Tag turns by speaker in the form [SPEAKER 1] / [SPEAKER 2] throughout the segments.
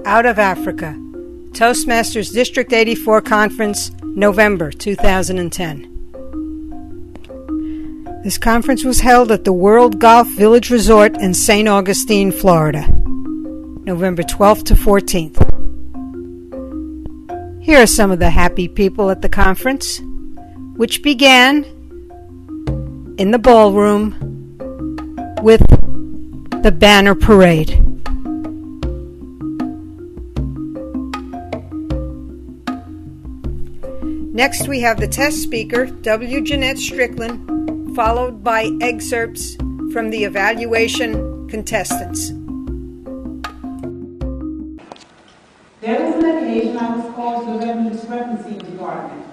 [SPEAKER 1] Out of Africa, Toastmasters District 84 Conference, November 2010. This conference was held at the World Golf Village Resort in St. Augustine, Florida, November 12th to 14th. Here are some of the happy people at the conference, which began in the ballroom with the banner parade. Next, we have the test speaker, W. Jeanette Strickland, followed by excerpts from the evaluation contestants.
[SPEAKER 2] There was an occasion I was called to the revenue discrepancy department,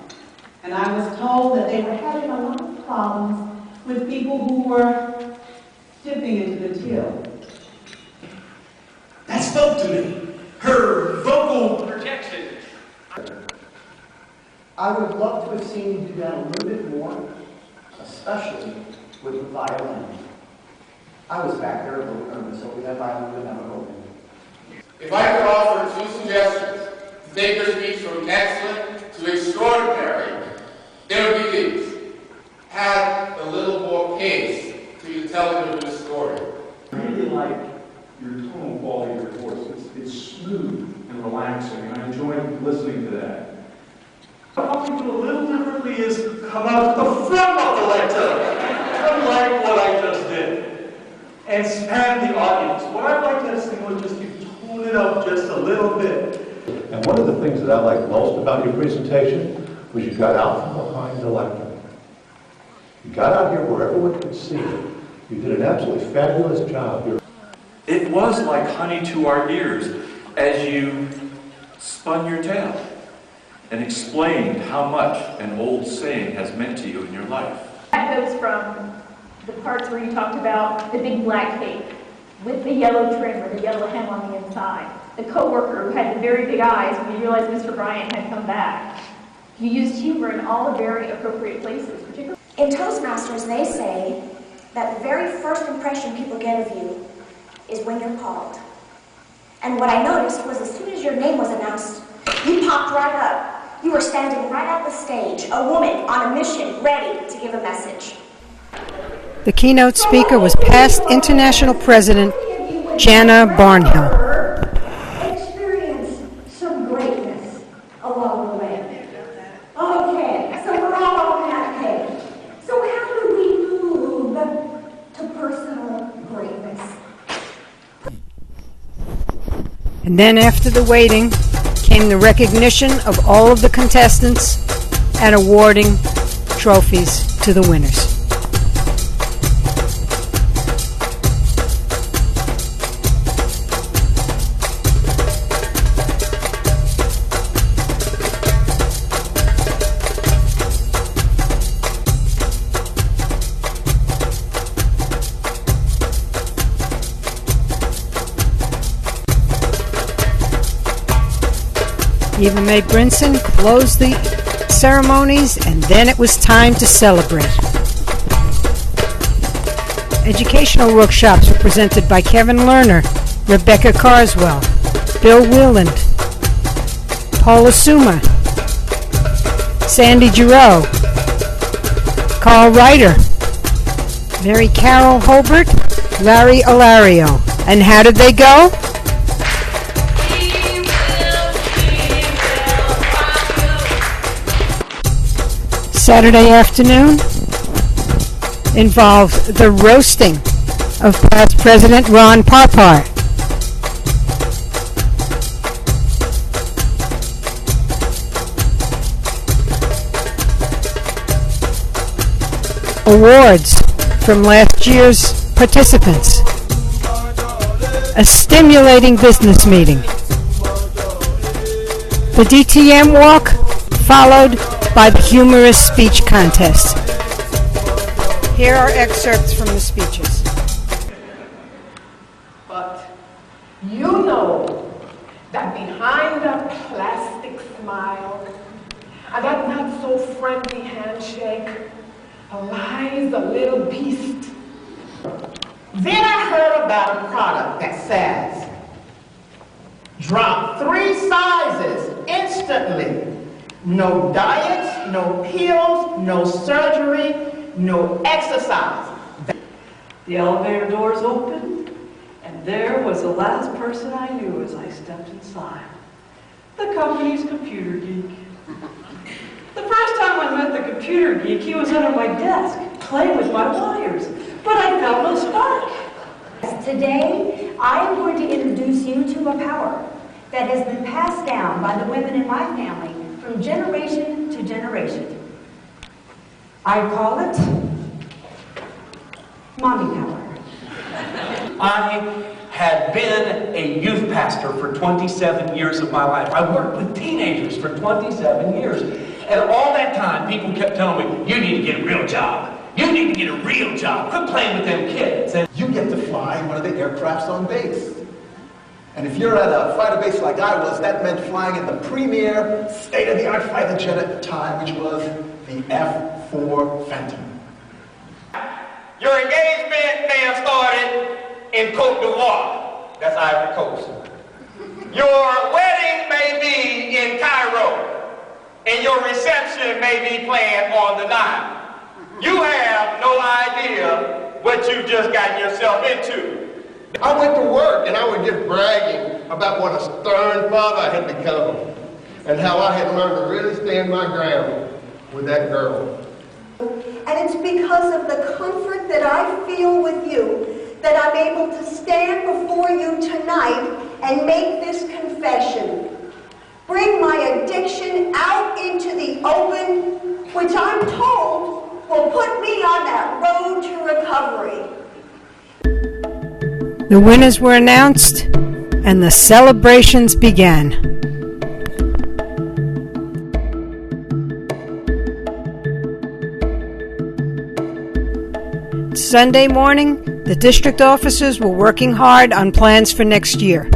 [SPEAKER 2] and I was told that they were having a lot of problems with people who were dipping into the till.
[SPEAKER 3] That spoke to me. Her vocal projection.
[SPEAKER 4] I would love to have seen you do that a little bit more, especially with the violin. I was back there a little nervous, so that violin would never open.
[SPEAKER 5] If I could offer two suggestions to take your speech from excellent to extraordinary, they would be these. Add a little more pace to your telling of the story.
[SPEAKER 6] I really like your tonal quality of your voice. It's smooth and relaxing, and I enjoy listening to that.
[SPEAKER 3] How we do a little differently is come out the front of the lectern, unlike what I just did, and span the audience. What I'd like to ask was just to tune it up just a little bit.
[SPEAKER 7] And one of the things that I liked most about your presentation was you got out from behind the lectern. You got out here where everyone could see you. You did an absolutely fabulous job.
[SPEAKER 6] It was like honey to our ears as you spun your tale and explained how much an old saying has meant to you in your life.
[SPEAKER 8] That goes from the parts where you talked about the big black cake with the yellow trim or the yellow hem on the inside. The coworker who had the very big eyes when you realized Mr. Bryant had come back. You used humor in all the very appropriate places, particularly.
[SPEAKER 9] In Toastmasters, they say that the very first impression people get of you is when you're called. And what I noticed was as soon as your name was announced, you popped right up. You were standing right at the stage, a woman on a mission, ready to give a message.
[SPEAKER 1] The keynote speaker was past International President Jana Barnhill.
[SPEAKER 9] Experience some greatness along the way. Okay, so we're all on that page. So how do we move to personal greatness?
[SPEAKER 1] And then after the waiting came the recognition of all of the contestants and awarding trophies to the winners. Eva Mae Brinson closed the ceremonies, and then it was time to celebrate. Educational workshops were presented by Kevin Lerner, Rebecca Carswell, Bill Wheeland, Paula Suma, Sandy Giroux, Carl Ryder, Mary Carol Holbert, Larry Alario. And how did they go? Saturday afternoon involved the roasting of past President Ron Parpar. Awards from last year's participants. A stimulating business meeting. The DTM walk followed by the humorous speech contest. Here are excerpts from the speeches.
[SPEAKER 2] But you know that behind that plastic smile and that not so friendly handshake lies a little beast. Then I heard about a product that says, drop
[SPEAKER 4] 3 sizes instantly. No diets, no pills, no surgery, no exercise.
[SPEAKER 10] The elevator doors opened, and there was the last person I knew as I stepped inside. The company's computer geek. The first time I met the computer geek, he was under my desk, playing with my wires, but I felt no spark.
[SPEAKER 11] Today, I am going to introduce you to a power that has been passed down by the women in my family from generation to generation. I call it mommy power.
[SPEAKER 12] I had been a youth pastor for 27 years of my life. I worked with teenagers for 27 years. And all that time, people kept telling me, you need to get a real job. You need to get a real job. Quit playing with them kids. And
[SPEAKER 13] you get to fly one of the aircrafts on base. And if you're at a fighter base like I was, that meant flying in the premier, state-of-the-art fighter jet at the time, which was the F-4 Phantom.
[SPEAKER 5] Your engagement may have started in Côte d'Ivoire, that's Ivory Coast. Your wedding may be in Cairo, and your reception may be planned on the Nile. You have no idea what you've just gotten yourself into.
[SPEAKER 14] I went to work and I would get bragging about what a stern father I had become and how I had learned to really stand my ground with that girl.
[SPEAKER 15] And it's because of the comfort that I feel with you that I'm able to stand before you tonight and make this confession. Bring my addiction out into the open, which I'm told will put me on that road to recovery.
[SPEAKER 1] The winners were announced, and the celebrations began. Sunday morning, the district officers were working hard on plans for next year.